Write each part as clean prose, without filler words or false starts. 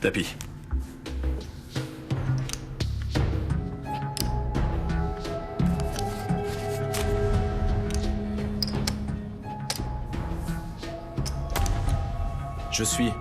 Tapis. Je suis.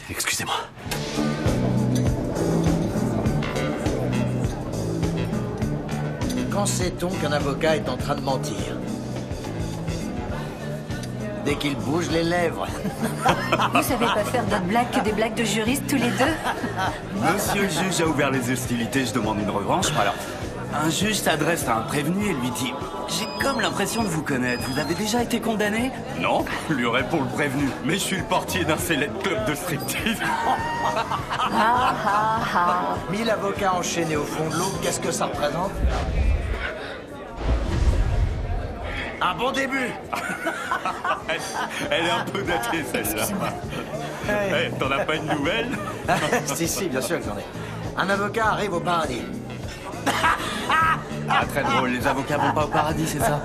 Excusez-moi. Quand sait-on qu'un avocat est en train de mentir? Dès qu'il bouge les lèvres. Vous savez pas faire d'autres blagues que des blagues de juristes tous les deux? Monsieur le juge a ouvert les hostilités, je demande une revanche. Alors, un juge s'adresse à un prévenu et lui dit « J'ai comme l'impression de vous connaître. Vous avez déjà été condamné ?» Non, lui répond le prévenu. « Mais je suis le portier d'un célèbre club de striptease. Ah ah ah. 1000 avocats enchaînés au fond de l'eau, qu'est-ce que ça représente? Un bon début. Elle est un peu datée, celle-là. Hey, t'en as pas une nouvelle? Si, bien sûr que j'en ai. Un avocat arrive au paradis. Ah, très drôle. Les avocats vont pas au paradis, c'est ça?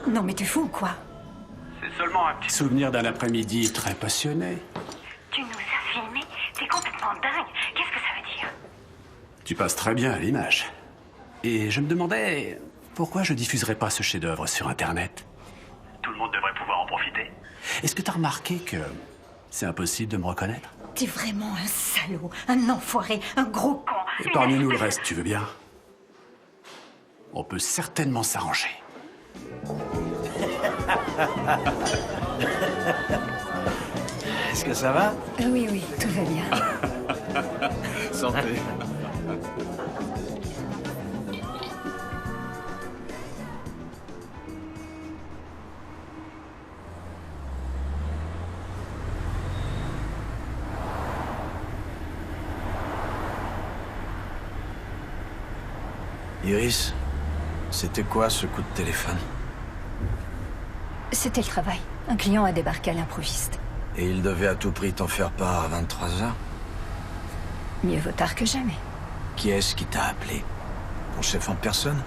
Non mais tu fous ou quoi? C'est seulement un petit souvenir d'un après-midi très passionné. Tu nous as filmés? T'es complètement dingue. Qu'est-ce que ça veut dire? Tu passes très bien à l'image. Et je me demandais pourquoi je diffuserais pas ce chef-d'œuvre sur Internet. Tout le monde devrait pouvoir en profiter. Est-ce que t'as remarqué que c'est impossible de me reconnaître? T'es vraiment un salaud, un enfoiré, un gros con. Épargne-nous le reste, tu veux bien? On peut certainement s'arranger. Est-ce que ça va? Oui, oui, tout va bien. Santé. Iris, c'était quoi ce coup de téléphone? C'était le travail. Un client a débarqué à l'improviste. Et il devait à tout prix t'en faire part à 23h? Mieux vaut tard que jamais. Qui est-ce qui t'a appelé? Ton chef en personne?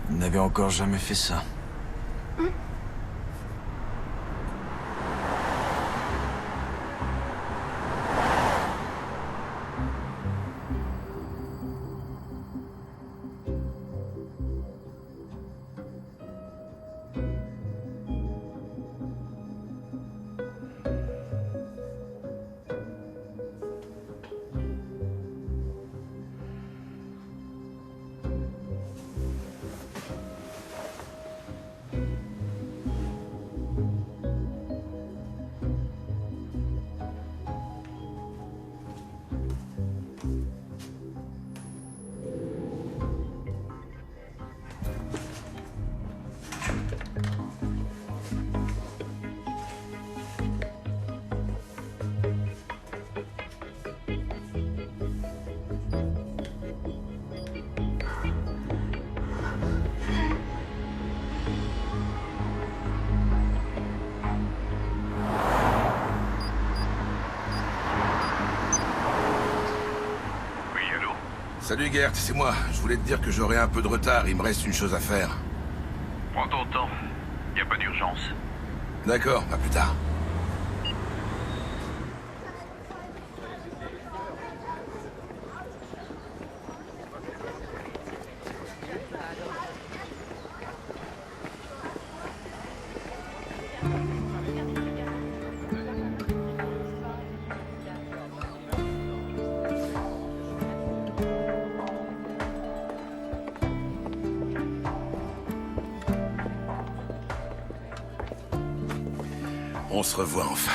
Il n'avait encore jamais fait ça. Salut Gert, c'est moi. Je voulais te dire que j'aurai un peu de retard, il me reste une chose à faire. Prends ton temps. Y a pas d'urgence. D'accord, à plus tard. On se revoit enfin.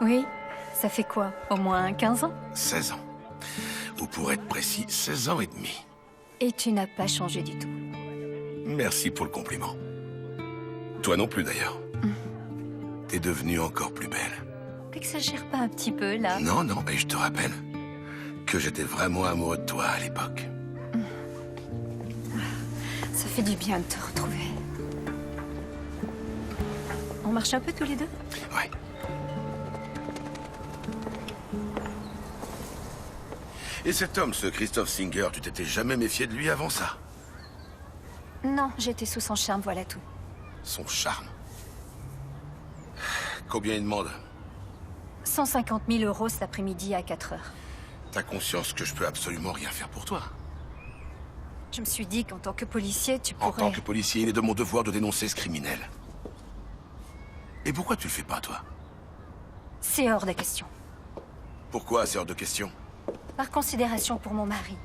Oui, ça fait quoi? Au moins 15 ans? 16 ans. Ou pour être précis, 16 ans et demi. Et tu n'as pas changé du tout. Merci pour le compliment. Toi non plus d'ailleurs. T'es devenue encore plus belle. T'exagères pas un petit peu, là? Non, non, mais je te rappelle que j'étais vraiment amoureux de toi à l'époque. Ça fait du bien de te retrouver. On marche un peu tous les deux? Ouais. Et cet homme, ce Christophe Singer, tu t'étais jamais méfié de lui avant ça? Non, j'étais sous son charme, voilà tout. Son charme. Combien il demande? 150 000 euros cet après-midi à 4 heures. T'as conscience que je peux absolument rien faire pour toi? Je me suis dit qu'en tant que policier, tu En pourrais... tant que policier, il est de mon devoir de dénoncer ce criminel. Et pourquoi tu le fais pas, toi? C'est hors de question. Pourquoi, c'est hors de question? Par considération pour mon mari.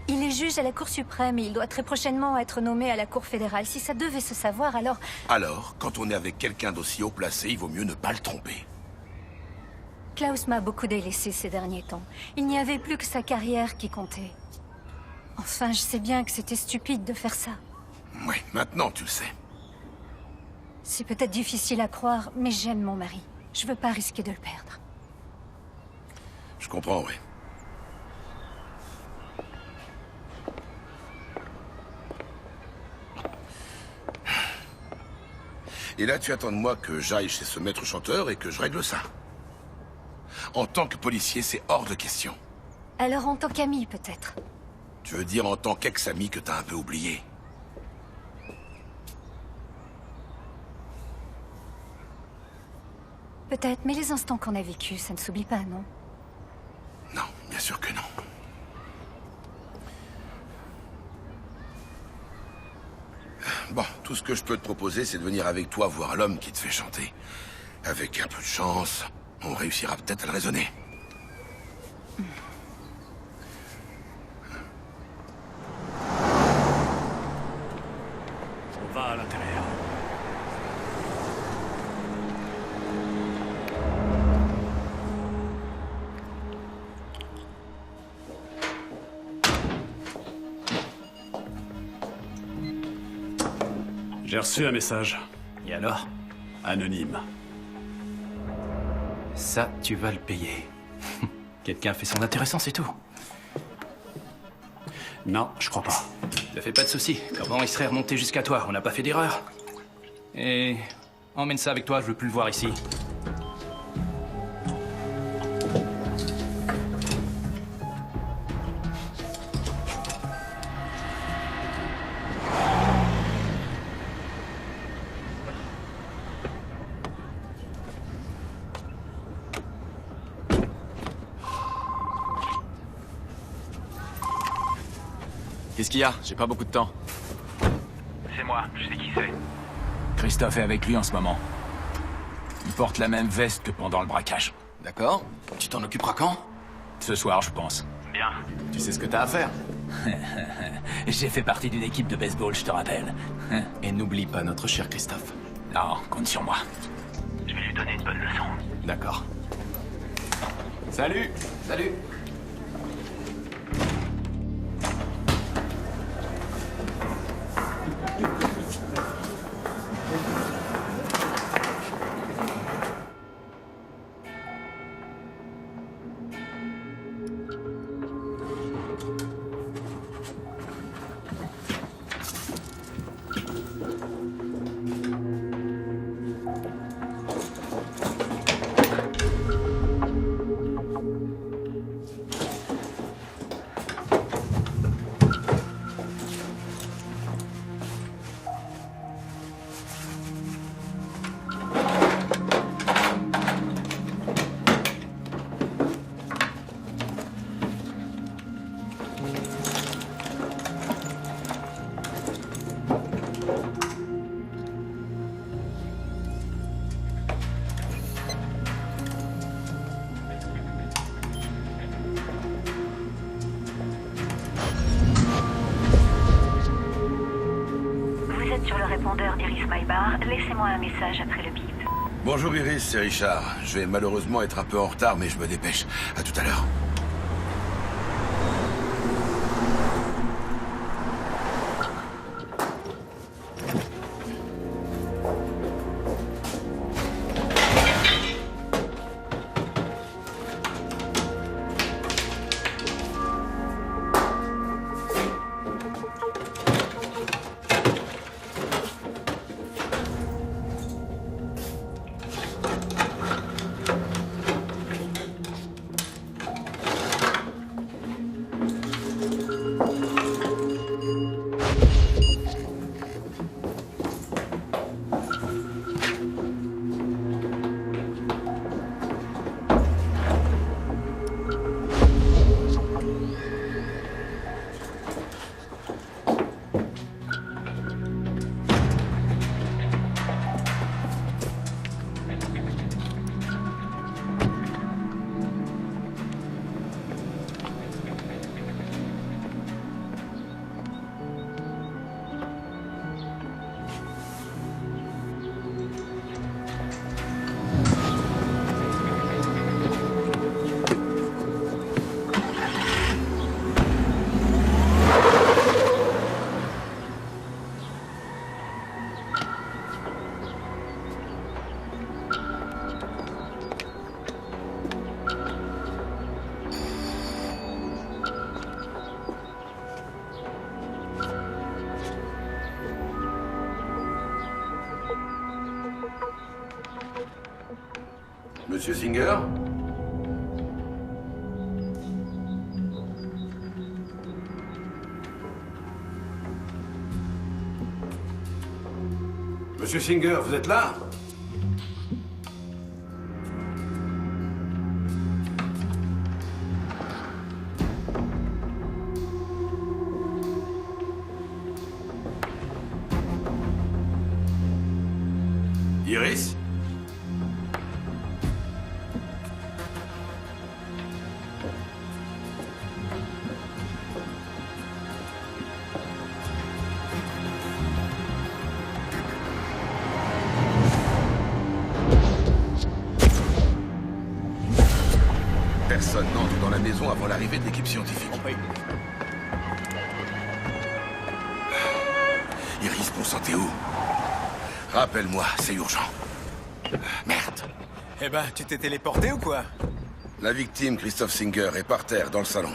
Il est juge à la Cour suprême et il doit très prochainement être nommé à la Cour fédérale. Si ça devait se savoir, alors... Alors, quand on est avec quelqu'un d'aussi haut placé, il vaut mieux ne pas le tromper. Klaus m'a beaucoup délaissé ces derniers temps. Il n'y avait plus que sa carrière qui comptait. Enfin, je sais bien que c'était stupide de faire ça. Oui, maintenant tu le sais. C'est peut-être difficile à croire, mais j'aime mon mari. Je veux pas risquer de le perdre. Je comprends, oui. Et là, tu attends de moi que j'aille chez ce maître chanteur et que je règle ça. En tant que policier, c'est hors de question. Alors en tant qu'ami, peut-être. Tu veux dire en tant qu'ex-ami que t'as un peu oublié? Peut-être, mais les instants qu'on a vécus, ça ne s'oublie pas, non? Non, bien sûr que non. Bon, tout ce que je peux te proposer, c'est de venir avec toi voir l'homme qui te fait chanter. Avec un peu de chance, on réussira peut-être à le raisonner. On va à l'intérieur. J'ai reçu un message. Et alors? Anonyme. Ça, tu vas le payer. Quelqu'un a fait son intéressant, c'est tout. Non, je crois pas. Ne fais pas de soucis. Comment il serait remonté jusqu'à toi? On n'a pas fait d'erreur. Et... emmène ça avec toi, je veux plus le voir ici. Qu'est-ce qu'il y a? J'ai pas beaucoup de temps. C'est moi, je sais qui c'est. Christophe est avec lui en ce moment. Il porte la même veste que pendant le braquage. D'accord. Tu t'en occuperas quand? Ce soir, je pense. Bien. Tu sais ce que t'as à faire. J'ai fait partie d'une équipe de baseball, je te rappelle. Et n'oublie pas notre cher Christophe. Non, compte sur moi. Je vais lui donner une bonne leçon. D'accord. Salut. Salut. Sur le répondeur d'Iris Maillard, laissez-moi un message après le bip. Bonjour Iris, c'est Richard. Je vais malheureusement être un peu en retard, mais je me dépêche. À tout à l'heure. Monsieur Singer? Monsieur Singer, vous êtes là? Iris? Personne n'entre dans la maison avant l'arrivée de l'équipe scientifique. Iris, bon sang, t'es où? Rappelle-moi, c'est urgent. Merde. Eh ben, tu t'es téléporté ou quoi? La victime, Christophe Singer, est par terre, dans le salon.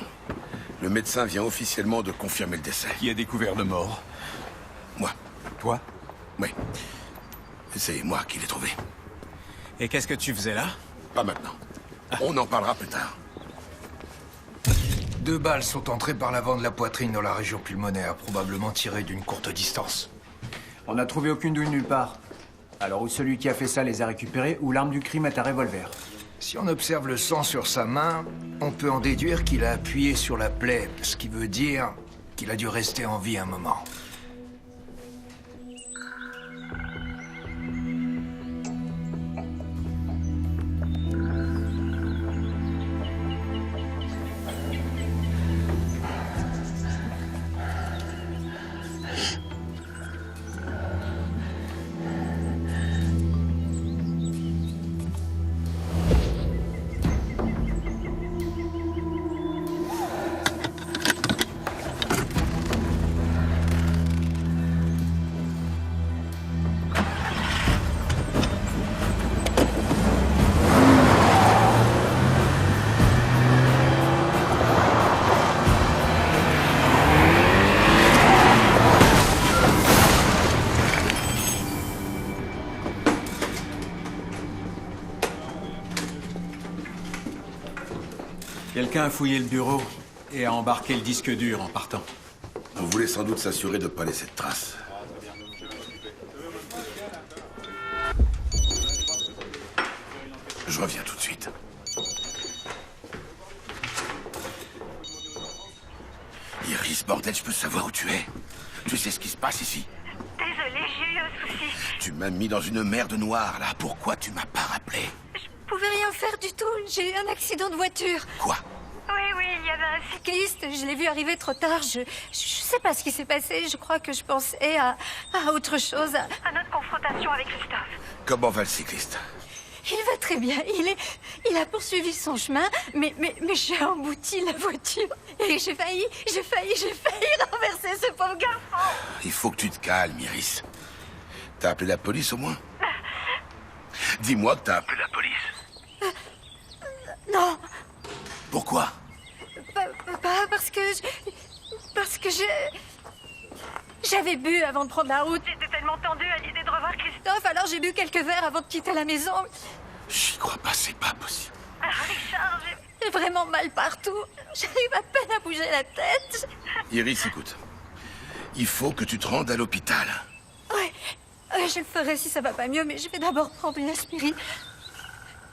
Le médecin vient officiellement de confirmer le décès. Qui a découvert le mort? Moi. Toi? Oui. C'est moi qui l'ai trouvé. Et qu'est-ce que tu faisais là? Pas maintenant. On en parlera plus tard. 2 balles sont entrées par l'avant de la poitrine dans la région pulmonaire, probablement tirées d'une courte distance. On n'a trouvé aucune douille nulle part. Alors, ou celui qui a fait ça les a récupérés, ou l'arme du crime est un revolver. Si on observe le sang sur sa main, on peut en déduire qu'il a appuyé sur la plaie, ce qui veut dire qu'il a dû rester en vie un moment. Quelqu'un a fouillé le bureau et a embarqué le disque dur en partant. On voulait sans doute s'assurer de ne pas laisser de traces. Je reviens tout de suite. Iris, bordel, je peux savoir où tu es. Tu sais ce qui se passe ici. Désolée, j'ai eu un souci. Tu m'as mis dans une merde noire, là. Pourquoi tu m'as pas rappelé? Je pouvais rien faire du tout. J'ai eu un accident de voiture. Quoi? Oui, il y avait un Cycliste, je l'ai vu arriver trop tard. Je sais pas ce qui s'est passé. Je crois que je pensais à autre chose. à notre confrontation avec Christophe. Comment va le cycliste? Il va très bien. Il a poursuivi son chemin, mais j'ai embouti la voiture. Et j'ai failli renverser ce pauvre garçon. Il faut que tu te calmes, Iris. T'as appelé la police au moins? Dis-moi que t'as appelé la police. Non, Pourquoi? pas parce que j'avais bu avant de prendre la route. J'étais tellement tendue à l'idée de revoir Christophe. Alors j'ai bu quelques verres avant de quitter la maison. J'y crois pas, c'est pas possible. Richard, J'ai vraiment mal partout. J'arrive à peine à bouger la tête. Iris, écoute. Il faut que tu te rendes à l'hôpital. Ouais, je le ferai si ça va pas mieux, mais je vais d'abord prendre une aspirine.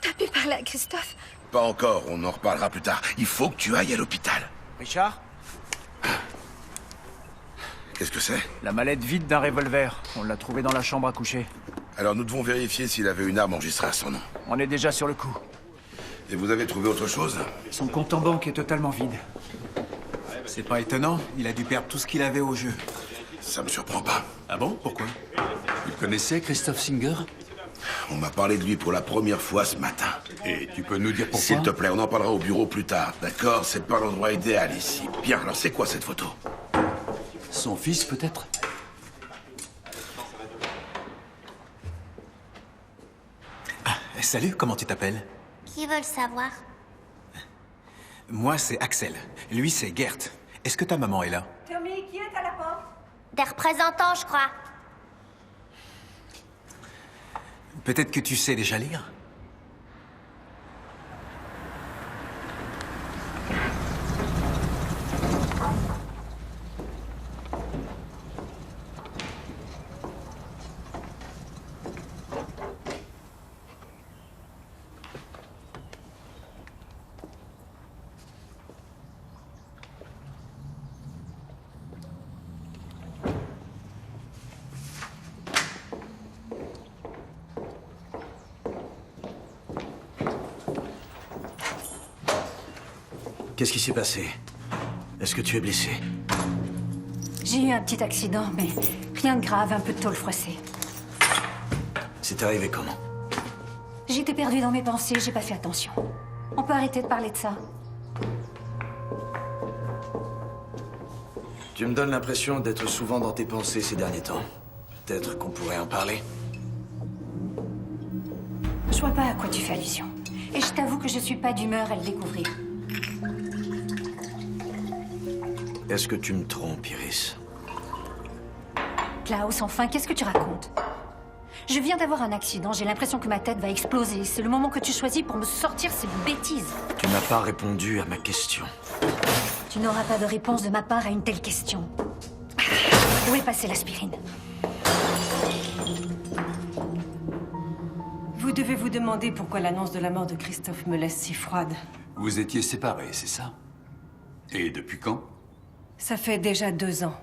T'as pu parler à Christophe? Pas encore, on en reparlera plus tard. Il faut que tu ailles à l'hôpital. Richard? Qu'est-ce que c'est? La mallette vide d'un revolver. On l'a trouvé dans la chambre à coucher. Alors nous devons vérifier s'il avait une arme enregistrée à son nom. On est déjà sur le coup. Et vous avez trouvé autre chose? Son compte en banque est totalement vide. C'est pas étonnant, il a dû perdre tout ce qu'il avait au jeu. Ça me surprend pas. Ah bon? Pourquoi? Il connaissait Christophe Singer? On m'a parlé de lui pour la première fois ce matin. Et tu peux nous dire pourquoi? S'il te plaît, on en parlera au bureau plus tard, d'accord? C'est pas l'endroit idéal ici. Bien, alors c'est quoi cette photo? Son fils, peut-être? Salut, comment tu t'appelles? Qui veut le savoir? Moi, c'est Axel. Lui, c'est Gert. Est-ce que ta maman est là? Tommy, qui est à la porte? Des représentants, je crois. Peut-être que tu sais déjà lire? Qu'est-ce qui s'est passé? Est-ce que tu es blessé? J'ai eu un petit accident, mais rien de grave, un peu de tôle froissée. C'est arrivé comment? J'étais perdue dans mes pensées, j'ai pas fait attention. On peut arrêter de parler de ça? Tu me donnes l'impression d'être souvent dans tes pensées ces derniers temps. Peut-être qu'on pourrait en parler? Je vois pas à quoi tu fais allusion. Et je t'avoue que je suis pas d'humeur à le découvrir. Est-ce que tu me trompes, Iris? Klaus, enfin, qu'est-ce que tu racontes? Je viens d'avoir un accident, j'ai l'impression que ma tête va exploser. C'est le moment que tu choisis pour me sortir ces bêtises. Tu n'as pas répondu à ma question. Tu n'auras pas de réponse de ma part à une telle question. Où est passée l'aspirine? Vous devez vous demander pourquoi l'annonce de la mort de Christophe me laisse si froide. Vous étiez séparés, c'est ça? Et depuis quand? Ça fait déjà 2 ans.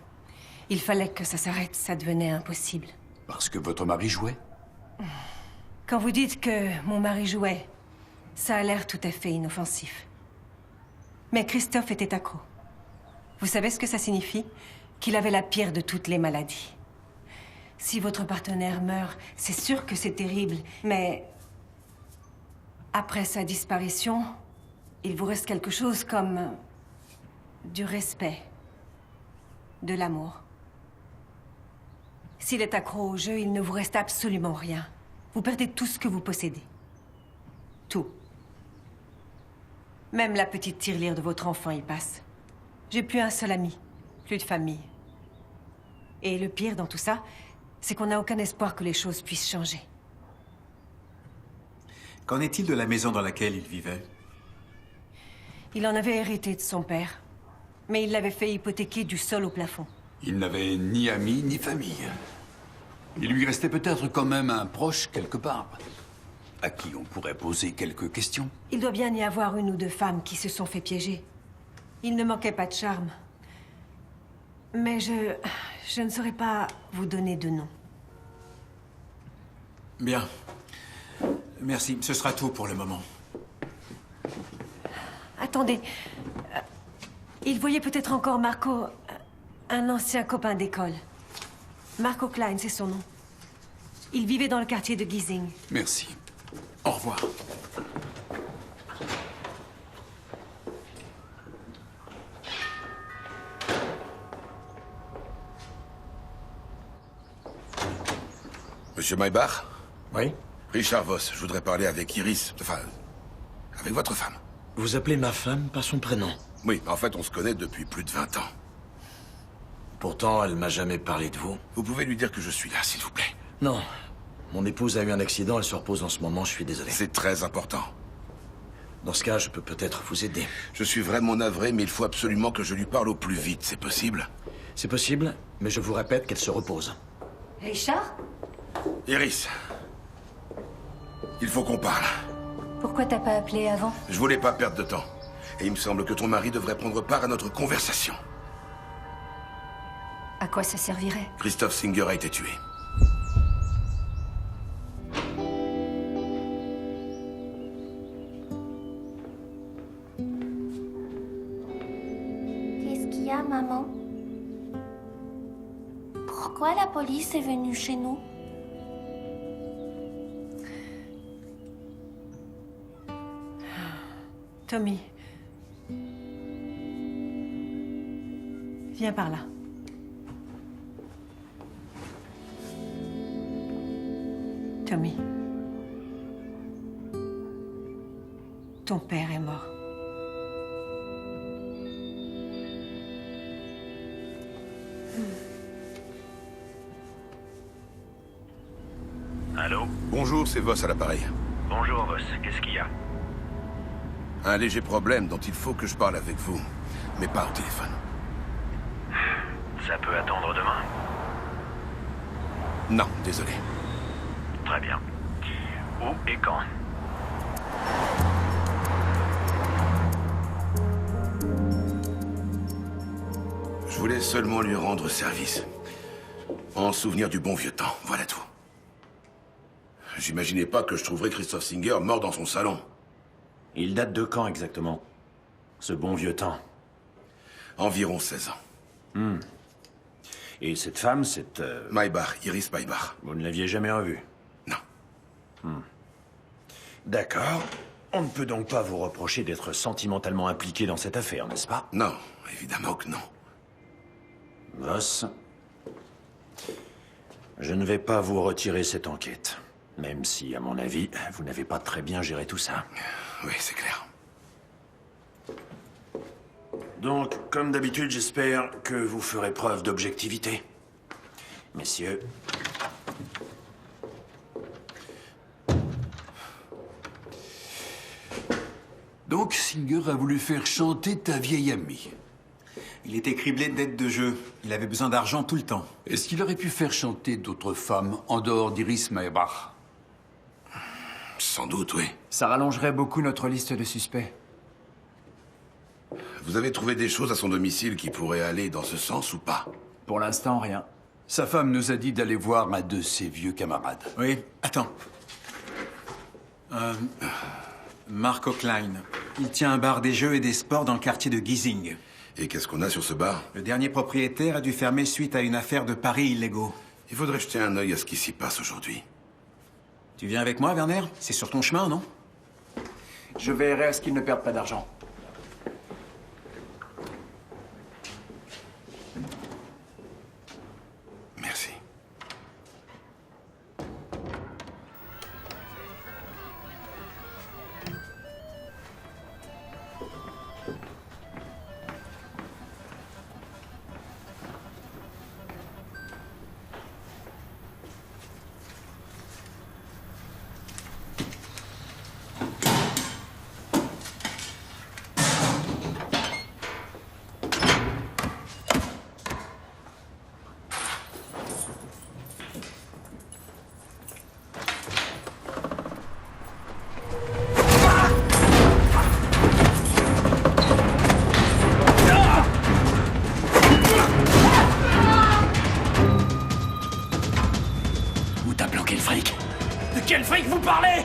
Il fallait que ça s'arrête, ça devenait impossible. Parce que votre mari jouait? Quand vous dites que mon mari jouait, ça a l'air tout à fait inoffensif. Mais Christophe était accro. Vous savez ce que ça signifie? Qu'il avait la pire de toutes les maladies. Si votre partenaire meurt, c'est sûr que c'est terrible, mais après sa disparition, il vous reste quelque chose comme du respect, de l'amour. S'il est accro au jeu, il ne vous reste absolument rien. Vous perdez tout ce que vous possédez. Tout. Même la petite tirelire de votre enfant y passe. J'ai plus un seul ami, plus de famille. Et le pire dans tout ça, c'est qu'on n'a aucun espoir que les choses puissent changer. Qu'en est-il de la maison dans laquelle il vivait? Il en avait hérité de son père, mais il l'avait fait hypothéquer du sol au plafond. Il n'avait ni amis ni famille. Il lui restait peut-être quand même un proche quelque part, à qui on pourrait poser quelques questions. Il doit bien y avoir 1 ou 2 femmes qui se sont fait piéger. Il ne manquait pas de charme. Mais je ne saurais pas vous donner de nom. Bien. Merci, ce sera tout pour le moment. Attendez. Il voyait peut-être encore Marco, un ancien copain d'école. Marco Klein, c'est son nom. Il vivait dans le quartier de Giesing. Merci. Au revoir. Monsieur Maybach? Oui? Richard Voss, je voudrais parler avec Iris, enfin, avec votre femme. Vous appelez ma femme par son prénom? Oui, en fait, on se connaît depuis plus de 20 ans. Pourtant, elle m'a jamais parlé de vous. Vous pouvez lui dire que je suis là, s'il vous plaît? Non. Mon épouse a eu un accident, elle se repose en ce moment, je suis désolé. C'est très important. Dans ce cas, je peux peut-être vous aider. Je suis vraiment navré, mais il faut absolument que je lui parle au plus vite, c'est possible? C'est possible, mais je vous répète qu'elle se repose. Richard? Iris, il faut qu'on parle. Pourquoi t'as pas appelé avant? Je voulais pas perdre de temps. Et il me semble que ton mari devrait prendre part à notre conversation. À quoi ça servirait? Christophe Singer a été tué. Qu'est-ce qu'il y a, maman? Pourquoi la police est venue chez nous? Tommy. Viens par là. Tommy. Ton père est mort. Allô? Bonjour, c'est Voss à l'appareil. Bonjour, Voss. Qu'est-ce qu'il y a? Un léger problème dont il faut que je parle avec vous, mais pas au téléphone. Ça peut attendre demain? Non, désolé. Très bien. Où et quand? Je voulais seulement lui rendre service. En souvenir du bon vieux temps, voilà tout. J'imaginais pas que je trouverais Christophe Singer mort dans son salon. Il date de quand exactement? Ce bon vieux temps. Environ 16 ans. Et cette femme, c'est... Maybar, Iris Maybar. Vous ne l'aviez jamais revue? Non. D'accord. On ne peut donc pas vous reprocher d'être sentimentalement impliqué dans cette affaire, n'est-ce pas? Non, évidemment que non. Boss, je ne vais pas vous retirer cette enquête. Même si, à mon avis, vous n'avez pas très bien géré tout ça. Oui, c'est clair. Donc, comme d'habitude, j'espère que vous ferez preuve d'objectivité. Messieurs. Donc, Singer a voulu faire chanter ta vieille amie. Il était criblé de dettes de jeu. Il avait besoin d'argent tout le temps. Est-ce qu'il aurait pu faire chanter d'autres femmes en dehors d'Iris Maybar? Sans doute, oui. Ça rallongerait beaucoup notre liste de suspects. Vous avez trouvé des choses à son domicile qui pourraient aller dans ce sens ou pas? Pour l'instant, rien. Sa femme nous a dit d'aller voir un de ses vieux camarades. Oui, attends. Marco Klein. Il tient un bar des jeux et des sports dans le quartier de Giesing. Et qu'est-ce qu'on a sur ce bar? Le dernier propriétaire a dû fermer suite à une affaire de paris illégaux. Il faudrait jeter un œil à ce qui s'y passe aujourd'hui. Tu viens avec moi, Werner? C'est sur ton chemin, non? Je veillerai à ce qu'ils ne perdent pas d'argent. Merci.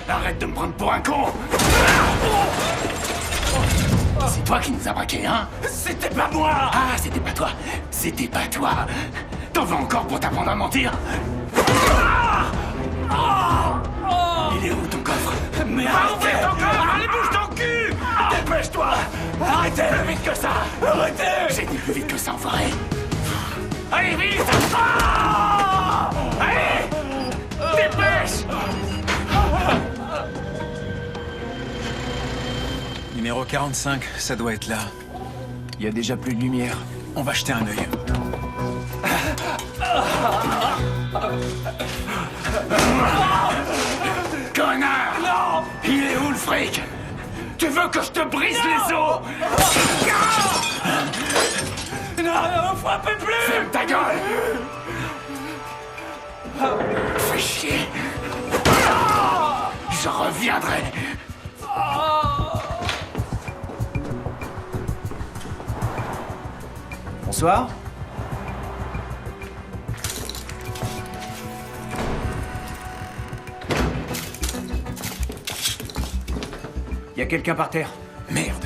Arrête de me prendre pour un con! C'est toi qui nous as braqués, hein? C'était pas moi! Ah, c'était pas toi! C'était pas toi! T'en veux encore pour t'apprendre à mentir? Il est où ton coffre? Mais arrêtez! Allez, bouge ton cul! Dépêche-toi! Arrêtez! Plus vite que ça! Arrêtez! J'ai dit plus vite que ça, enfoiré! Allez, vite! Allez! Dépêche! Numéro 45, ça doit être là. Il y a déjà plus de lumière. On va jeter un œil. Connard! Non! Il est où le fric? Tu veux que je te brise les os? Non, frappez plus! Ferme ta gueule! Fais chier! Je reviendrai! Bonsoir. Il y a quelqu'un par terre. Merde.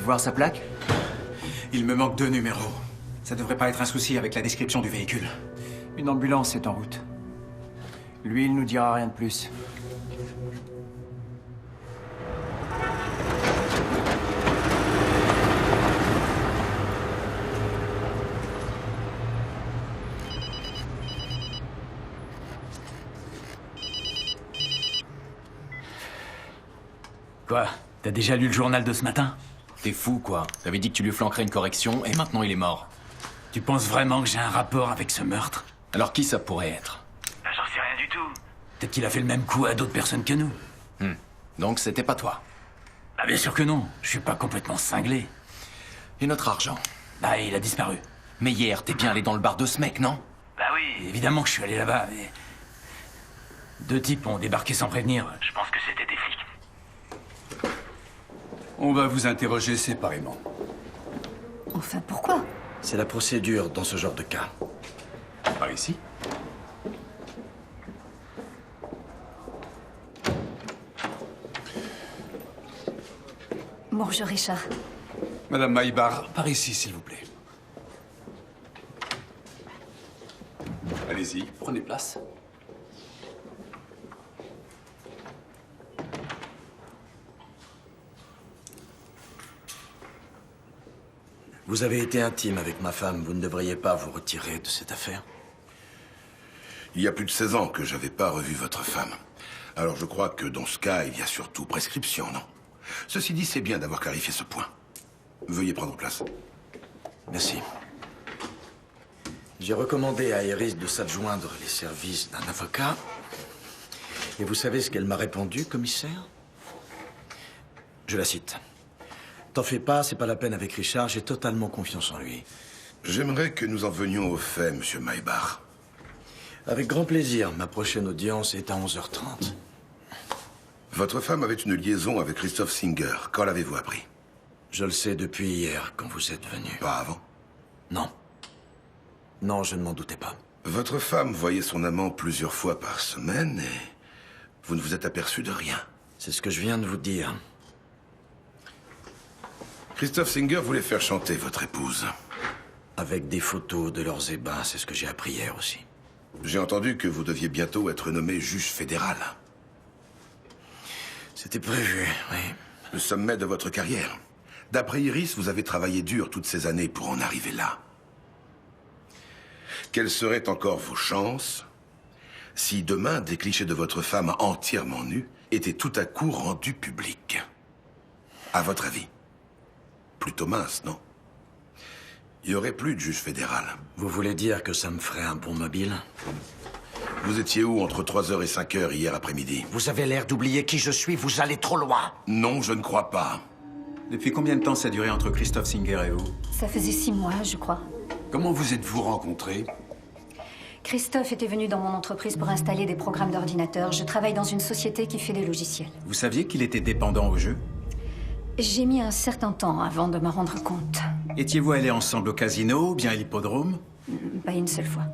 Voir sa plaque? Il me manque 2 numéros. Ça devrait pas être un souci avec la description du véhicule. Une ambulance est en route. Lui, il nous dira rien de plus. Quoi? T'as déjà lu le journal de ce matin? T'es fou, quoi. T'avais dit que tu lui flanquerais une correction, et maintenant il est mort. Tu penses vraiment que j'ai un rapport avec ce meurtre? Alors qui ça pourrait être? J'en sais rien du tout. Peut-être qu'il a fait le même coup à d'autres personnes que nous. Donc c'était pas toi? Ah bien sûr que non. Je suis pas complètement cinglé. Et notre argent? Bah, il a disparu. Mais hier, t'es bien allé dans le bar de ce mec, non? Bah oui. Évidemment que je suis allé là-bas, mais... 2 types ont débarqué sans prévenir. Je pense que c'était des flics. On va vous interroger séparément. Enfin, pourquoi? C'est la procédure dans ce genre de cas. Par ici. Bonjour, Richard. Madame Maybar, par ici, s'il vous plaît. Allez-y, prenez place. Vous avez été intime avec ma femme. Vous ne devriez pas vous retirer de cette affaire. Il y a plus de 16 ans que j'avais pas revu votre femme. Alors je crois que dans ce cas, il y a surtout prescription, non? Ceci dit, c'est bien d'avoir clarifié ce point. Veuillez prendre place. Merci. J'ai recommandé à Iris de s'adjoindre les services d'un avocat. Et vous savez ce qu'elle m'a répondu, commissaire? Je la cite. T'en fais pas, c'est pas la peine avec Richard, j'ai totalement confiance en lui. J'aimerais que nous en venions aux faits, monsieur Maybar. Avec grand plaisir. Ma prochaine audience est à 11h30. Votre femme avait une liaison avec Christophe Singer. Quand l'avez-vous appris? Je le sais depuis hier, quand vous êtes venu. Pas avant? Non. Non, je ne m'en doutais pas. Votre femme voyait son amant plusieurs fois par semaine et vous ne vous êtes aperçu de rien. C'est ce que je viens de vous dire. Christophe Singer voulait faire chanter votre épouse. Avec des photos de leurs ébats, c'est ce que j'ai appris hier aussi. J'ai entendu que vous deviez bientôt être nommé juge fédéral. C'était prévu, oui. Le sommet de votre carrière. D'après Iris, vous avez travaillé dur toutes ces années pour en arriver là. Quelles seraient encore vos chances si demain des clichés de votre femme entièrement nue étaient tout à coup rendus publics? À votre avis? Plutôt mince, non? Il n'y aurait plus de juge fédéral. Vous voulez dire que ça me ferait un bon mobile? Vous étiez où entre 3h et 5h hier après-midi? Vous avez l'air d'oublier qui je suis, vous allez trop loin. Non, je ne crois pas. Depuis combien de temps ça a duré entre Christophe Singer et vous? Ça faisait 6 mois, je crois. Comment vous êtes-vous rencontrés? Christophe était venu dans mon entreprise pour installer des programmes d'ordinateur. Je travaille dans une société qui fait des logiciels. Vous saviez qu'il était dépendant au jeu? J'ai mis un certain temps avant de me rendre compte. Étiez-vous allés ensemble au casino ou bien à l'hippodrome? Pas une seule fois.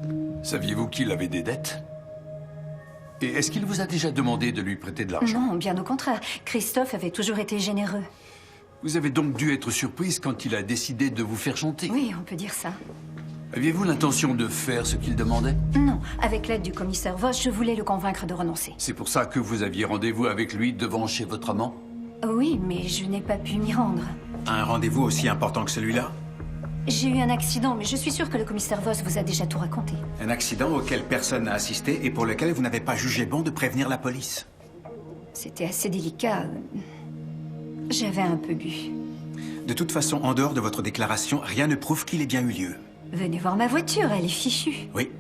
Saviez-vous qu'il avait des dettes? Et est-ce qu'il vous a déjà demandé de lui prêter de l'argent? Non, bien au contraire. Christophe avait toujours été généreux. Vous avez donc dû être surprise quand il a décidé de vous faire chanter? Oui, on peut dire ça. Aviez-vous l'intention de faire ce qu'il demandait? Non, avec l'aide du commissaire Voss, je voulais le convaincre de renoncer. C'est pour ça que vous aviez rendez-vous avec lui devant chez votre amant? Oui, mais je n'ai pas pu m'y rendre. Un rendez-vous aussi important que celui-là? J'ai eu un accident, mais je suis sûre que le commissaire Voss vous a déjà tout raconté. Un accident auquel personne n'a assisté et pour lequel vous n'avez pas jugé bon de prévenir la police. C'était assez délicat. J'avais un peu bu. De toute façon, en dehors de votre déclaration, rien ne prouve qu'il ait bien eu lieu. Venez voir ma voiture, elle est fichue. Oui,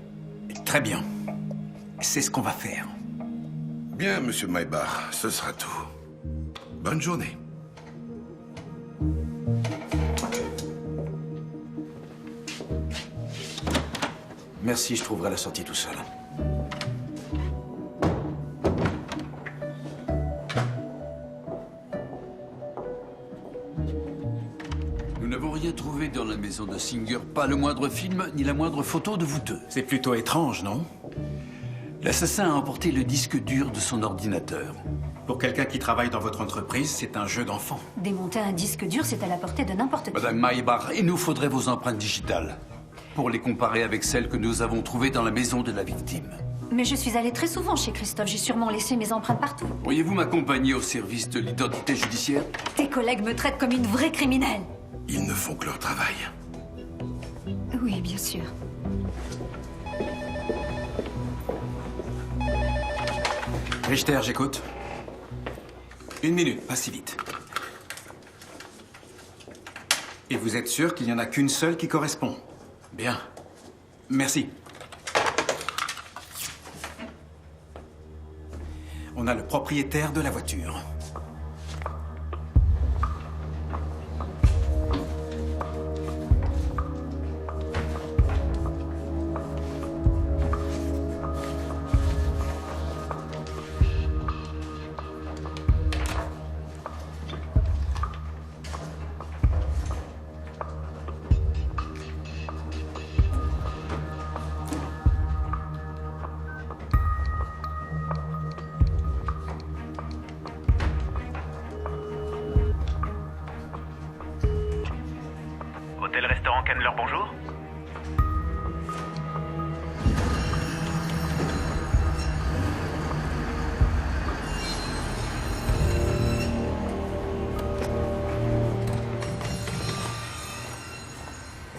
très bien. C'est ce qu'on va faire. Bien, monsieur Maybar, ce sera tout. Bonne journée. Merci, je trouverai la sortie tout seul. Nous n'avons rien trouvé dans la maison de Singer, pas le moindre film, ni la moindre photo de vous deux. C'est plutôt étrange, non? L'assassin a emporté le disque dur de son ordinateur. Pour quelqu'un qui travaille dans votre entreprise, c'est un jeu d'enfant. Démonter un disque dur, c'est à la portée de n'importe qui. Madame Maybar, il nous faudrait vos empreintes digitales pour les comparer avec celles que nous avons trouvées dans la maison de la victime. Mais je suis allée très souvent chez Christophe. J'ai sûrement laissé mes empreintes partout. Pourriez-vous m'accompagner au service de l'identité judiciaire? Tes collègues me traitent comme une vraie criminelle. Ils ne font que leur travail. Oui, bien sûr. Richter, j'écoute. 1 minute, pas si vite. Et vous êtes sûr qu'il n'y en a qu'une seule qui correspond? Bien. Merci. On a le propriétaire de la voiture. Hôtel-restaurant Candler, bonjour.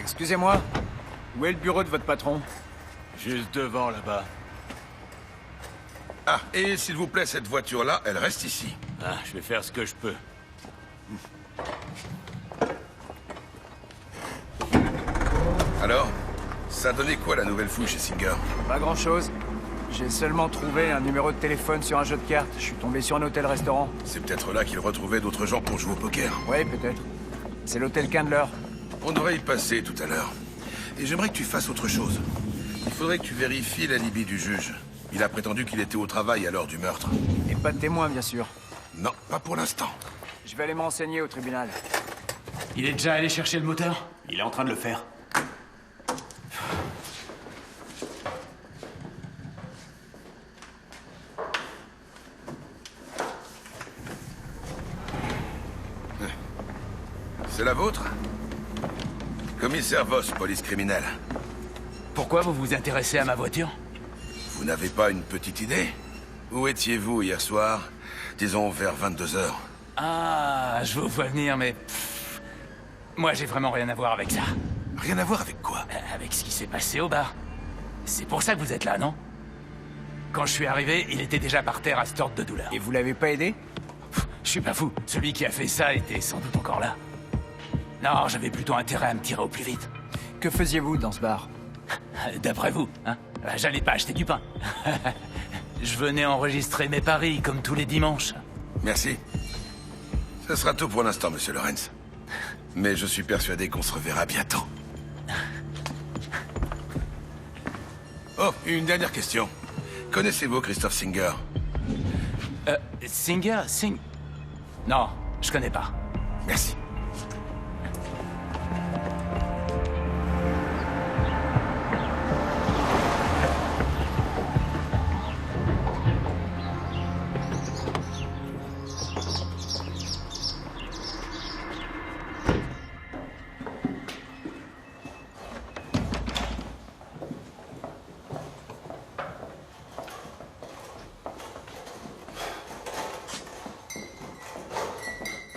Excusez-moi, où est le bureau de votre patron? Juste devant, là-bas. Ah, et s'il vous plaît, cette voiture-là, elle reste ici. Ah, je vais faire ce que je peux. Alors, ça a donné quoi la nouvelle fouille chez Singer? Pas grand-chose. J'ai seulement trouvé un numéro de téléphone sur un jeu de cartes. Je suis tombé sur un hôtel-restaurant. C'est peut-être là qu'il retrouvait d'autres gens pour jouer au poker. Oui, peut-être. C'est l'hôtel Candler. On devrait y passer tout à l'heure. Et j'aimerais que tu fasses autre chose. Il faudrait que tu vérifies l'alibi du juge. Il a prétendu qu'il était au travail à l'heure du meurtre. Et pas de témoin, bien sûr. Non, pas pour l'instant. Je vais aller m'enseigner au tribunal. Il est déjà allé chercher le moteur? Il est en train de le faire. C'est la vôtre? Commissaire Voss, police criminelle. Pourquoi vous vous intéressez à ma voiture? Vous n'avez pas une petite idée? Où étiez-vous hier soir? Disons vers 22 h. Ah, je vous vois venir, mais... moi, j'ai vraiment rien à voir avec ça. Rien à voir avec quoi? Avec ce qui s'est passé au bar. C'est pour ça que vous êtes là, non? Quand je suis arrivé, il était déjà par terre à se tordre de douleur. Et vous l'avez pas aidé? Je suis pas fou. Celui qui a fait ça était sans doute encore là. Non, j'avais plutôt intérêt à me tirer au plus vite. Que faisiez-vous dans ce bar? D'après vous, hein? J'allais pas acheter du pain. Je venais enregistrer mes paris, comme tous les dimanches. Merci. Ce sera tout pour l'instant, monsieur Lawrence. Mais je suis persuadé qu'on se reverra bientôt. Oh, une dernière question. Connaissez-vous Christophe Singer? Singer? Non, je connais pas. Merci.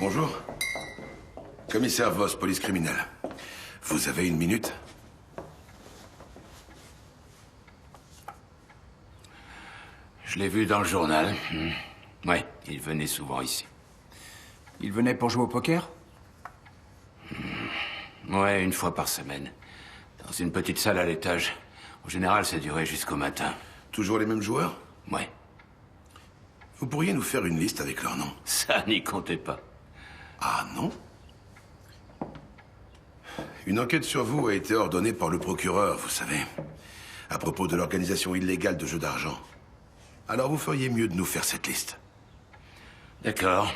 Bonjour. Commissaire Voss, police criminelle. Vous avez une minute? Je l'ai vu dans le journal. Ouais, il venait souvent ici. Il venait pour jouer au poker? Ouais, une fois par semaine. Dans une petite salle à l'étage. En général, ça durait jusqu'au matin. Toujours les mêmes joueurs? Ouais. Vous pourriez nous faire une liste avec leurs noms? Ça n'y comptait pas. Ah non? Une enquête sur vous a été ordonnée par le procureur, vous savez, à propos de l'organisation illégale de jeux d'argent. Alors vous feriez mieux de nous faire cette liste. D'accord.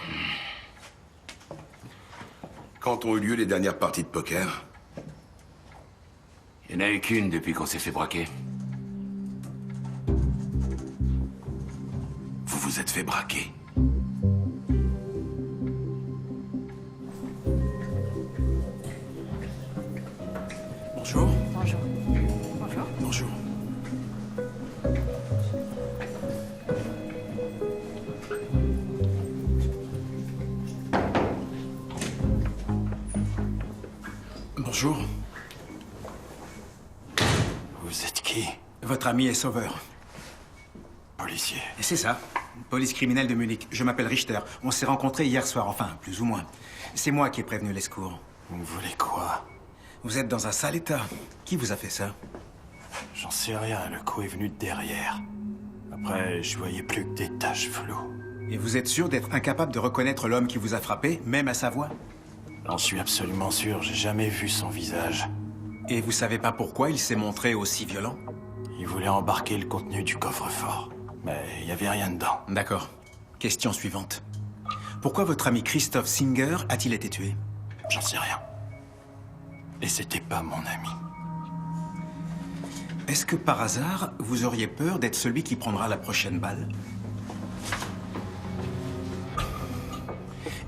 Quand ont eu lieu les dernières parties de poker? Il n'y en a eu qu'une depuis qu'on s'est fait braquer. Vous vous êtes fait braquer? Bonjour. Bonjour. Bonjour. Bonjour. Bonjour. Vous êtes qui? Votre ami est sauveur. Policier. C'est ça. Police criminelle de Munich. Je m'appelle Richter. On s'est rencontrés hier soir, enfin, plus ou moins. C'est moi qui ai prévenu les secours. Vous voulez quoi? Vous êtes dans un sale état. Qui vous a fait ça? J'en sais rien, le coup est venu de derrière. Après, je voyais plus que des taches floues. Et vous êtes sûr d'être incapable de reconnaître l'homme qui vous a frappé, même à sa voix? J'en suis absolument sûr, j'ai jamais vu son visage. Et vous savez pas pourquoi il s'est montré aussi violent? Il voulait embarquer le contenu du coffre-fort. Mais il y avait rien dedans. D'accord. Question suivante. Pourquoi votre ami Christophe Singer a-t-il été tué? J'en sais rien. Et c'était pas mon ami. Est-ce que par hasard, vous auriez peur d'être celui qui prendra la prochaine balle?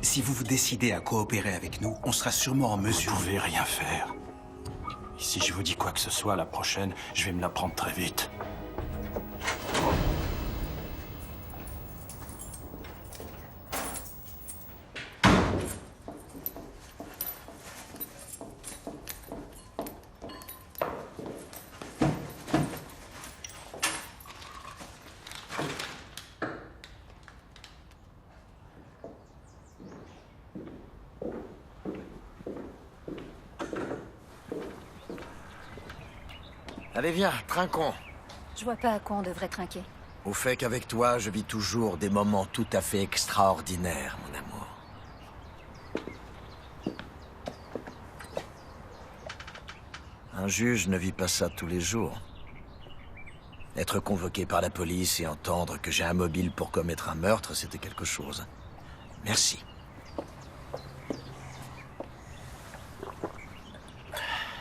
Si vous vous décidez à coopérer avec nous, on sera sûrement en mesure... Vous pouvez rien faire. Si je vous dis quoi que ce soit la prochaine, je vais me la prendre très vite. Allez, viens, trinquons. Je vois pas à quoi on devrait trinquer. Au fait qu'avec toi, je vis toujours des moments tout à fait extraordinaires, mon amour. Un juge ne vit pas ça tous les jours. Être convoqué par la police et entendre que j'ai un mobile pour commettre un meurtre, c'était quelque chose. Merci.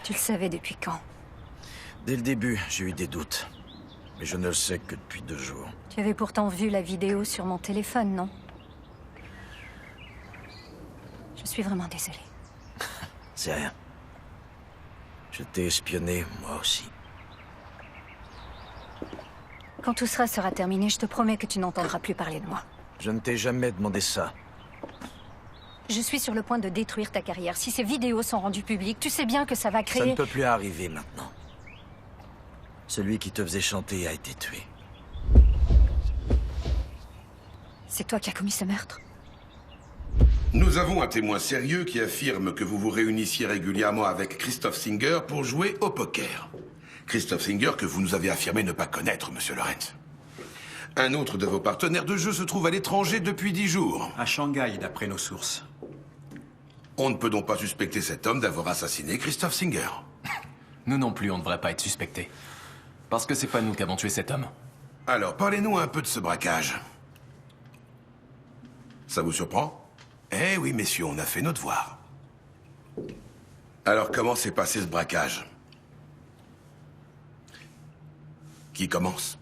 Tu le savais depuis quand? Dès le début, j'ai eu des doutes. Mais je ne le sais que depuis 2 jours. Tu avais pourtant vu la vidéo sur mon téléphone, non? Je suis vraiment désolée. C'est rien. Je t'ai espionné, moi aussi. Quand tout sera terminé, je te promets que tu n'entendras plus parler de moi. Je ne t'ai jamais demandé ça. Je suis sur le point de détruire ta carrière. Si ces vidéos sont rendues publiques, tu sais bien que ça va créer... Ça ne peut plus arriver maintenant. Celui qui te faisait chanter a été tué. C'est toi qui as commis ce meurtre? Nous avons un témoin sérieux qui affirme que vous vous réunissiez régulièrement avec Christophe Singer pour jouer au poker. Christophe Singer que vous nous avez affirmé ne pas connaître, monsieur Lorenz. Un autre de vos partenaires de jeu se trouve à l'étranger depuis 10 jours. À Shanghai, d'après nos sources. On ne peut donc pas suspecter cet homme d'avoir assassiné Christophe Singer. Nous non plus, on ne devrait pas être suspectés. Parce que c'est pas nous qui avons tué cet homme. Alors, parlez-nous un peu de ce braquage. Ça vous surprend? Eh oui, messieurs, on a fait nos devoirs. Alors, comment s'est passé ce braquage? Qui commence?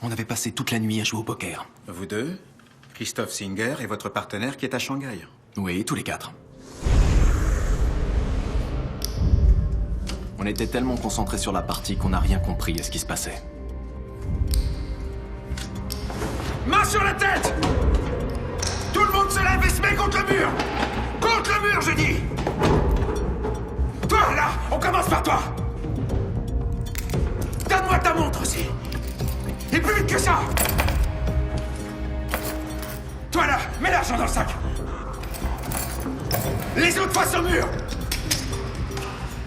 On avait passé toute la nuit à jouer au poker. Vous deux, Christophe Singer et votre partenaire qui est à Shanghai. Oui, tous les 4. On était tellement concentrés sur la partie qu'on n'a rien compris à ce qui se passait. Main sur la tête! Tout le monde se lève et se met contre le mur! Contre le mur, je dis! Toi, là, on commence par toi! Donne-moi ta montre aussi! Et plus vite que ça! Toi, là, mets l'argent dans le sac! Les autres face au mur!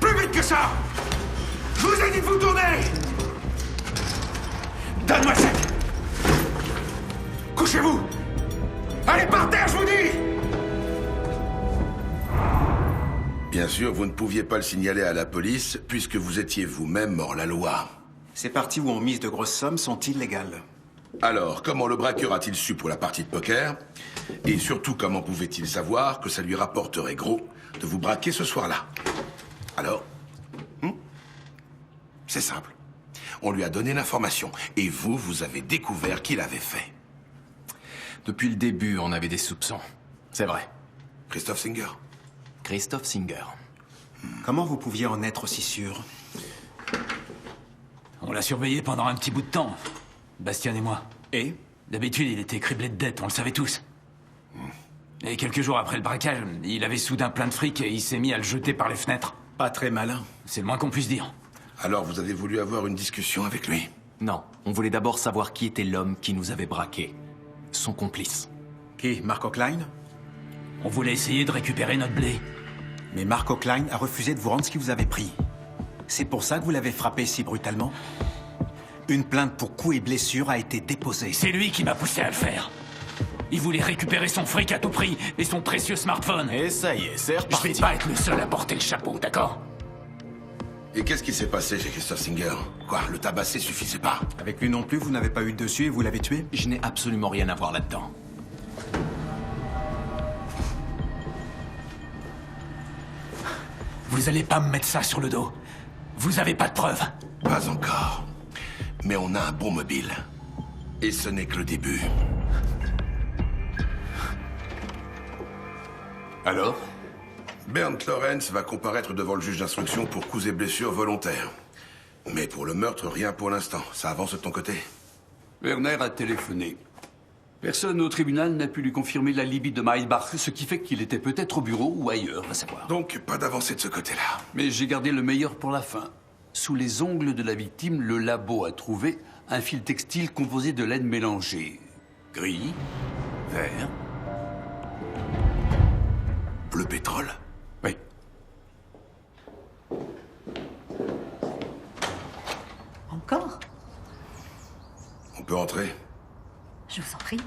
Plus vite que ça! Je vous ai dit de vous tourner! Donne-moi le sac! Couchez-vous! Allez par terre, je vous dis! Bien sûr, vous ne pouviez pas le signaler à la police, puisque vous étiez vous-même hors la loi. Ces parties où on mise de grosses sommes sont illégales. Alors, comment le braqueur a-t-il su pour la partie de poker? Et surtout, comment pouvait-il savoir que ça lui rapporterait gros de vous braquer ce soir-là? Alors? C'est simple. On lui a donné l'information, et vous, vous avez découvert qu'il avait fait. Depuis le début, on avait des soupçons. C'est vrai. Christophe Singer? Christophe Singer. Comment vous pouviez en être aussi sûr? On l'a surveillé pendant un petit bout de temps. Bastien et moi. Et? D'habitude, il était criblé de dettes, on le savait tous. Et quelques jours après le braquage, il avait soudain plein de fric et il s'est mis à le jeter par les fenêtres. Pas très malin. C'est le moins qu'on puisse dire. Alors, vous avez voulu avoir une discussion avec lui? Non, on voulait d'abord savoir qui était l'homme qui nous avait braqués. Son complice. Qui? Marco Klein? On voulait essayer de récupérer notre blé. Mais Marco Klein a refusé de vous rendre ce qu'il vous avait pris. C'est pour ça que vous l'avez frappé si brutalement? Une plainte pour coups et blessures a été déposée. C'est lui qui m'a poussé à le faire. Il voulait récupérer son fric à tout prix et son précieux smartphone. Et ça y est, c'est reparti. Je vais pas être le seul à porter le chapeau, d'accord? Et qu'est-ce qui s'est passé chez Christophe Singer? Quoi, le tabasser suffisait pas? Avec lui non plus, vous n'avez pas eu de dessus et vous l'avez tué? Je n'ai absolument rien à voir là-dedans. Vous allez pas me mettre ça sur le dos. Vous avez pas de preuves. Pas encore. Mais on a un bon mobile. Et ce n'est que le début. Alors? Bernd Lorenz va comparaître devant le juge d'instruction pour coups et blessures volontaires. Mais pour le meurtre, rien pour l'instant. Ça avance de ton côté? Werner a téléphoné. Personne au tribunal n'a pu lui confirmer l'alibi de Maybach, ce qui fait qu'il était peut-être au bureau ou ailleurs, va savoir. Donc, pas d'avancée de ce côté-là. Mais j'ai gardé le meilleur pour la fin. Sous les ongles de la victime, le labo a trouvé un fil textile composé de laine mélangée. Gris, vert... Bleu pétrole? Oui. Encore? On peut entrer? Je vous en prie.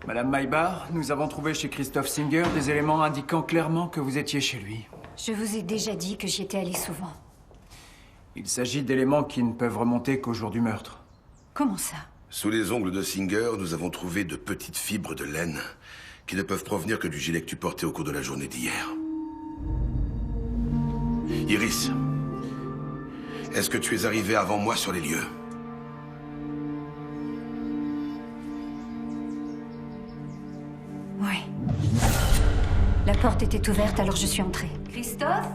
Madame Maybach, nous avons trouvé chez Christophe Singer des éléments indiquant clairement que vous étiez chez lui. Je vous ai déjà dit que j'y étais allée souvent. Il s'agit d'éléments qui ne peuvent remonter qu'au jour du meurtre. Comment ça? Sous les ongles de Singer, nous avons trouvé de petites fibres de laine qui ne peuvent provenir que du gilet que tu portais au cours de la journée d'hier. Iris, est-ce que tu es arrivé avant moi sur les lieux? Oui. La porte était ouverte, alors je suis entrée. Christophe?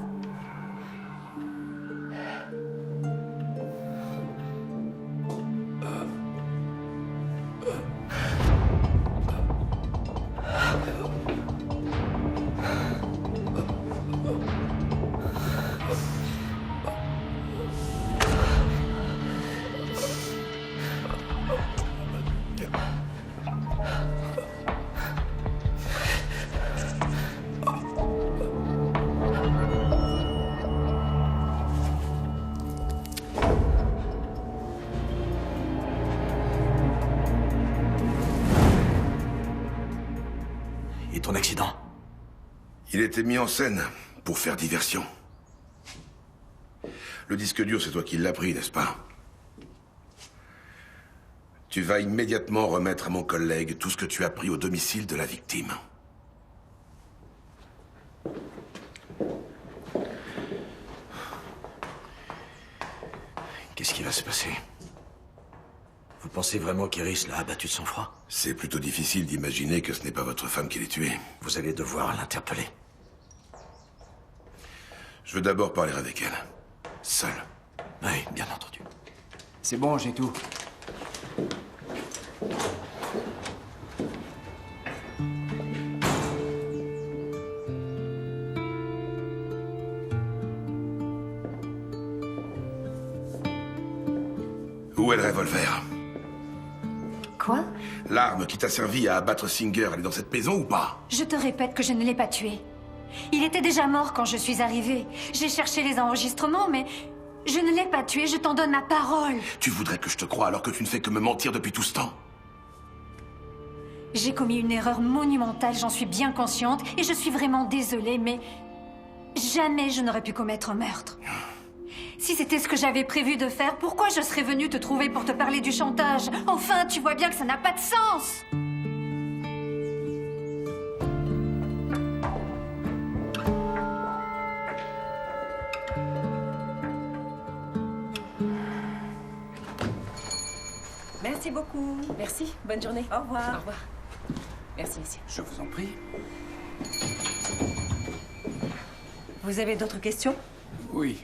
Et ton accident? Il était mis en scène pour faire diversion. Le disque dur, c'est toi qui l'as pris, n'est-ce pas? Tu vas immédiatement remettre à mon collègue tout ce que tu as pris au domicile de la victime. Qu'est-ce qui va se passer? Vous pensez vraiment qu'Iris l'a abattu de son froid? C'est plutôt difficile d'imaginer que ce n'est pas votre femme qui l'ait tué. Vous allez devoir l'interpeller. Je veux d'abord parler avec elle. Seul. Oui, bien entendu. C'est bon, j'ai tout. Où est le revolver? Quoi? L'arme qui t'a servi à abattre Singer, elle est dans cette maison ou pas? Je te répète que je ne l'ai pas tué. Il était déjà mort quand je suis arrivée. J'ai cherché les enregistrements, mais je ne l'ai pas tué, je t'en donne ma parole. Tu voudrais que je te croie alors que tu ne fais que me mentir depuis tout ce temps? J'ai commis une erreur monumentale, j'en suis bien consciente, et je suis vraiment désolée, mais jamais je n'aurais pu commettre un meurtre. Si c'était ce que j'avais prévu de faire, pourquoi je serais venue te trouver pour te parler du chantage? Enfin, tu vois bien que ça n'a pas de sens! Merci beaucoup. Merci. Bonne journée. Au revoir. Au revoir. Merci, monsieur. Je vous en prie. Vous avez d'autres questions? Oui.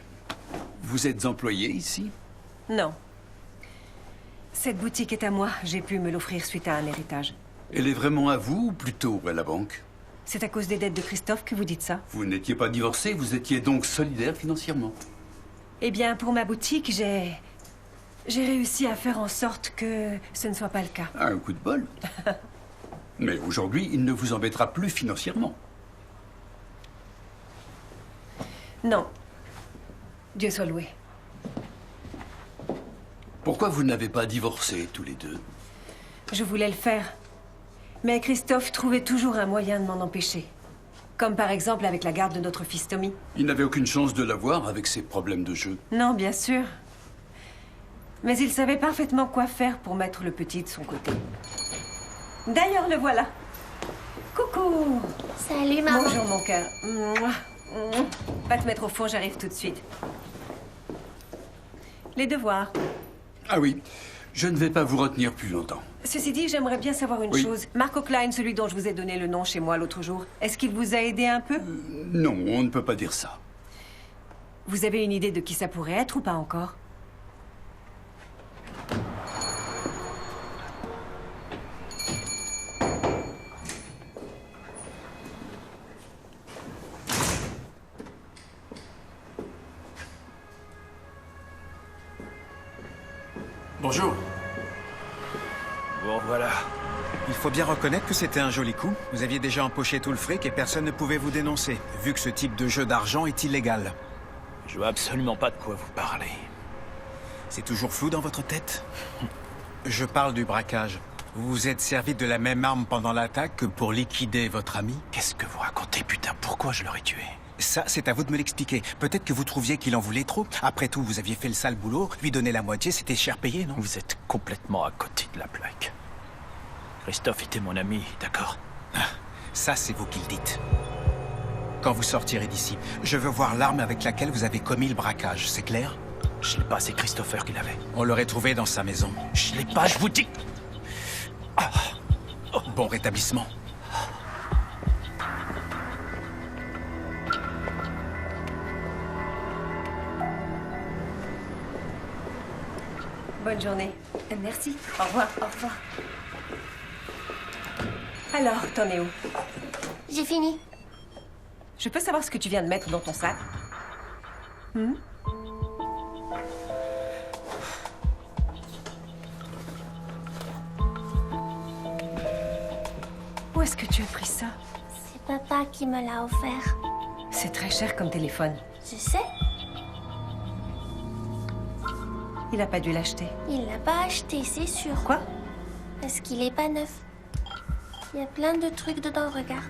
Vous êtes employé ici? Non. Cette boutique est à moi. J'ai pu me l'offrir suite à un héritage. Elle est vraiment à vous ou plutôt à la banque? C'est à cause des dettes de Christophe que vous dites ça? Vous n'étiez pas divorcé, vous étiez donc solidaire financièrement? Eh bien, pour ma boutique, j'ai réussi à faire en sorte que ce ne soit pas le cas. Un coup de bol. Mais aujourd'hui, il ne vous embêtera plus financièrement. Non. Dieu soit loué. Pourquoi vous n'avez pas divorcé tous les deux? Je voulais le faire. Mais Christophe trouvait toujours un moyen de m'en empêcher. Comme par exemple avec la garde de notre fils Tommy. Il n'avait aucune chance de l'avoir avec ses problèmes de jeu. Non, bien sûr. Mais il savait parfaitement quoi faire pour mettre le petit de son côté. D'ailleurs, le voilà. Coucou. Salut, maman. Bonjour, mon cœur. Mouah. Va te mettre au fond, j'arrive tout de suite. Les devoirs. Ah oui, je ne vais pas vous retenir plus longtemps. Ceci dit, j'aimerais bien savoir une chose. Marco Klein, celui dont je vous ai donné le nom chez moi l'autre jour, est-ce qu'il vous a aidé un peu? Non, on ne peut pas dire ça. Vous avez une idée de qui ça pourrait être ou pas encore? Bonjour. Bon, voilà. Il faut bien reconnaître que c'était un joli coup. Vous aviez déjà empoché tout le fric et personne ne pouvait vous dénoncer, vu que ce type de jeu d'argent est illégal. Je vois absolument pas de quoi vous parlez. C'est toujours flou dans votre tête? Je parle du braquage. Vous vous êtes servi de la même arme pendant l'attaque que pour liquider votre ami? Qu'est-ce que vous racontez, putain? Pourquoi je l'aurais tué? Ça, c'est à vous de me l'expliquer. Peut-être que vous trouviez qu'il en voulait trop. Après tout, vous aviez fait le sale boulot. Lui donner la moitié, c'était cher payé, non? Vous êtes complètement à côté de la plaque. Christophe était mon ami, d'accord? Ça, c'est vous qui le dites. Quand vous sortirez d'ici, je veux voir l'arme avec laquelle vous avez commis le braquage, c'est clair? Je l'ai pas, c'est Christopher qui l'avait. On l'aurait trouvé dans sa maison. Je l'ai pas, je vous dis... Bon rétablissement. Bonne journée. Merci. Au revoir. Au revoir. Alors, t'en es où? J'ai fini. Je peux savoir ce que tu viens de mettre dans ton sac? Où est-ce que tu as pris ça? C'est papa qui me l'a offert. C'est très cher comme téléphone. Je sais. Il a pas dû l'acheter. Il l'a pas acheté, c'est sûr. Quoi? Parce qu'il est pas neuf. Il y a plein de trucs dedans, regarde.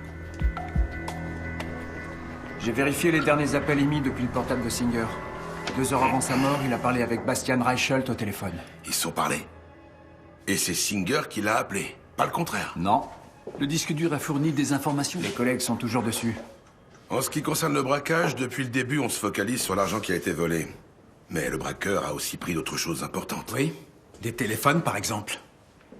J'ai vérifié les derniers appels émis depuis le portable de Singer. 2 heures avant sa mort, il a parlé avec Bastian Reichelt au téléphone. Ils se sont parlé. Et c'est Singer qui l'a appelé, pas le contraire. Non. Le disque dur a fourni des informations. Les collègues sont toujours dessus. En ce qui concerne le braquage, depuis le début, on se focalise sur l'argent qui a été volé. Mais le braqueur a aussi pris d'autres choses importantes. Oui, des téléphones par exemple.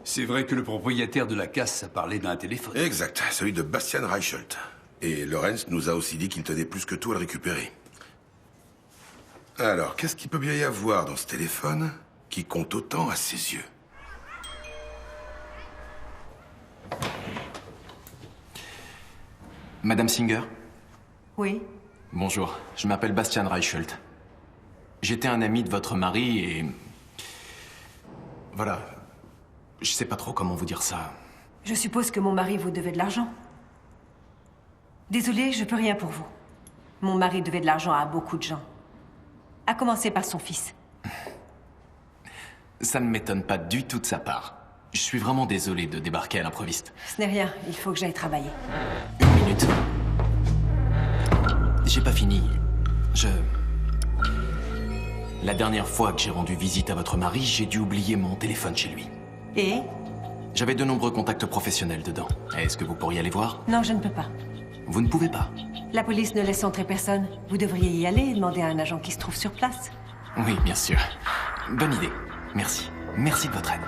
C'est vrai que le propriétaire de la casse a parlé d'un téléphone. Exact, celui de Bastian Reichelt. Et Lorenz nous a aussi dit qu'il tenait plus que tout à le récupérer. Alors, qu'est-ce qu'il peut bien y avoir dans ce téléphone qui compte autant à ses yeux? Madame Singer? Oui. Bonjour, je m'appelle Bastian Reichelt. J'étais un ami de votre mari et... Voilà. Je sais pas trop comment vous dire ça. Je suppose que mon mari vous devait de l'argent. Désolée, je peux rien pour vous. Mon mari devait de l'argent à beaucoup de gens. À commencer par son fils. Ça ne m'étonne pas du tout de sa part. Je suis vraiment désolé de débarquer à l'improviste. Ce n'est rien, il faut que j'aille travailler. Une minute. J'ai pas fini. La dernière fois que j'ai rendu visite à votre mari, j'ai dû oublier mon téléphone chez lui. Et? J'avais de nombreux contacts professionnels dedans. Est-ce que vous pourriez aller voir? Non, je ne peux pas. Vous ne pouvez pas? La police ne laisse entrer personne. Vous devriez y aller et demander à un agent qui se trouve sur place. Oui, bien sûr. Bonne idée. Merci. Merci de votre aide.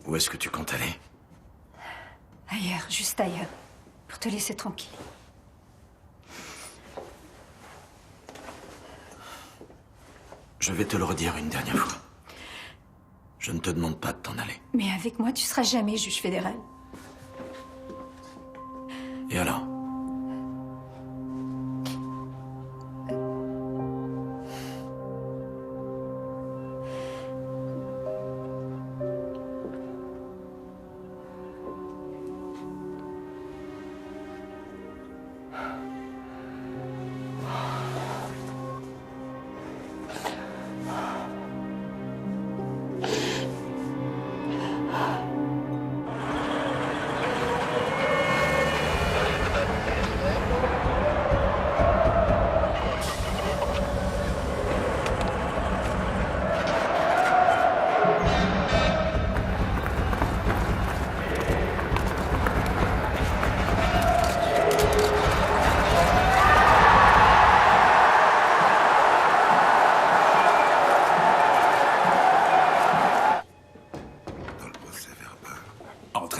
Où est-ce que tu comptes aller? Ailleurs, juste ailleurs. Pour te laisser tranquille. Je vais te le redire une dernière fois. Je ne te demande pas de t'en aller. Mais avec moi, tu seras jamais juge fédéral. Et alors?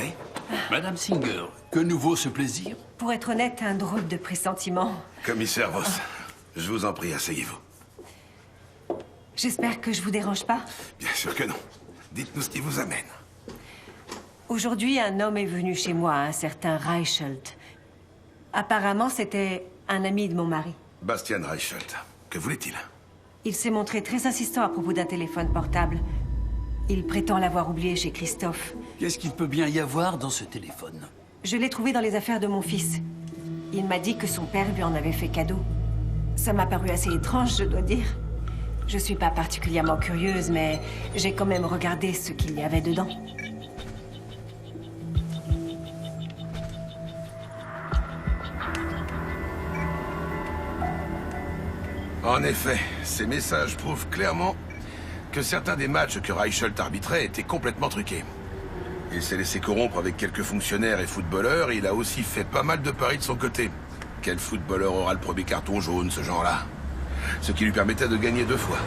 parler. Madame Singer, que nous vaut ce plaisir? Pour être honnête, un drôle de pressentiment. Commissaire Voss, je vous en prie, asseyez-vous. J'espère que je vous dérange pas. Bien sûr que non. Dites-nous ce qui vous amène. Aujourd'hui, un homme est venu chez moi, un certain Reichelt. Apparemment, c'était un ami de mon mari. Bastian Reichelt. Que voulait-il? Il s'est montré très insistant à propos d'un téléphone portable. Il prétend l'avoir oublié chez Christophe. Qu'est-ce qu'il peut bien y avoir dans ce téléphone? Je l'ai trouvé dans les affaires de mon fils. Il m'a dit que son père lui en avait fait cadeau. Ça m'a paru assez étrange, je dois dire. Je suis pas particulièrement curieuse, mais j'ai quand même regardé ce qu'il y avait dedans. En effet, ces messages prouvent clairement que certains des matchs que Reichelt arbitrait étaient complètement truqués. Il s'est laissé corrompre avec quelques fonctionnaires et footballeurs, et il a aussi fait pas mal de paris de son côté. Quel footballeur aura le premier carton jaune, ce genre-là? Ce qui lui permettait de gagner 2 fois.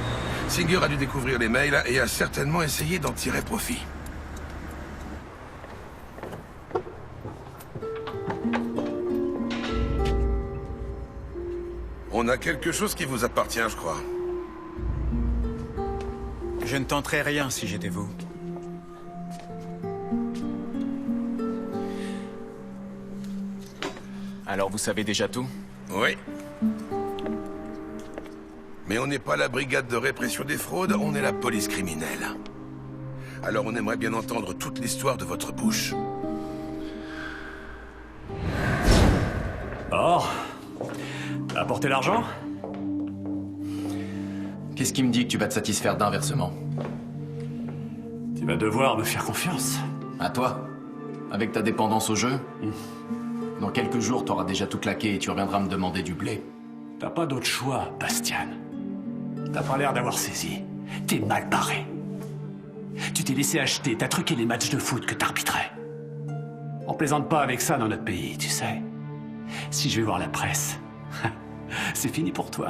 Singer a dû découvrir les mails et a certainement essayé d'en tirer profit. On a quelque chose qui vous appartient, je crois. Je ne tenterais rien si j'étais vous. Alors vous savez déjà tout? Oui. Mais on n'est pas la brigade de répression des fraudes, on est la police criminelle. Alors on aimerait bien entendre toute l'histoire de votre bouche. Or, apporter l'argent? Qu'est-ce qui me dit que tu vas te satisfaire d'un versement? Tu vas devoir me faire confiance. À toi? Avec ta dépendance au jeu? Dans quelques jours, t'auras déjà tout claqué et tu reviendras me demander du blé. T'as pas d'autre choix, Bastian. T'as pas l'air d'avoir saisi. T'es mal barré. Tu t'es laissé acheter, t'as truqué les matchs de foot que t'arbitrais. On plaisante pas avec ça dans notre pays, tu sais. Si je vais voir la presse, c'est fini pour toi.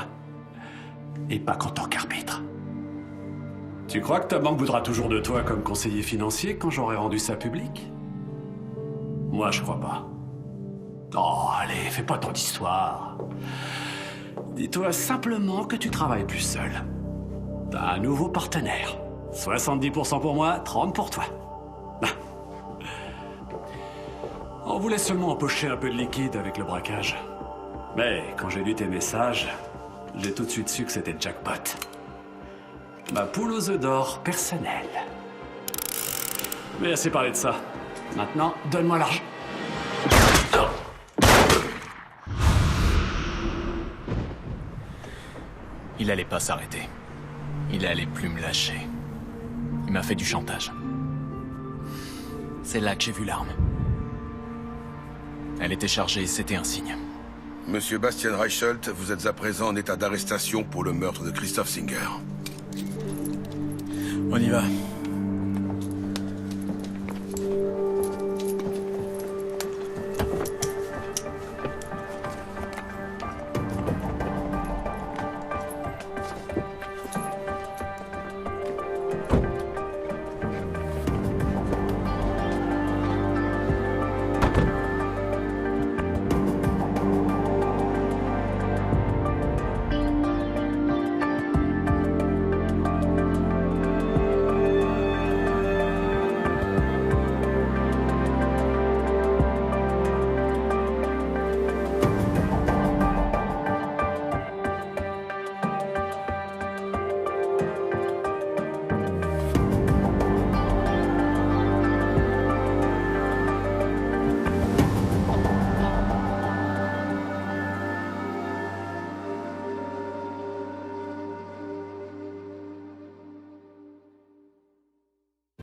Et pas qu'en tant qu'arbitre. Tu crois que ta banque voudra toujours de toi comme conseiller financier quand j'aurai rendu ça public? Moi, je crois pas. Oh, allez, fais pas tant d'histoire. Dis-toi simplement que tu travailles plus seul. T'as un nouveau partenaire. 70% pour moi, 30% pour toi. On voulait seulement empocher un peu de liquide avec le braquage. Mais quand j'ai lu tes messages, j'ai tout de suite su que c'était jackpot. Ma poule aux œufs d'or personnelle. Mais assez parlé de ça. Maintenant, donne-moi l'argent. Il allait pas s'arrêter. Il allait plus me lâcher. Il m'a fait du chantage. C'est là que j'ai vu l'arme. Elle était chargée, c'était un signe. Monsieur Bastian Reichelt, vous êtes à présent en état d'arrestation pour le meurtre de Christophe Singer. On y va.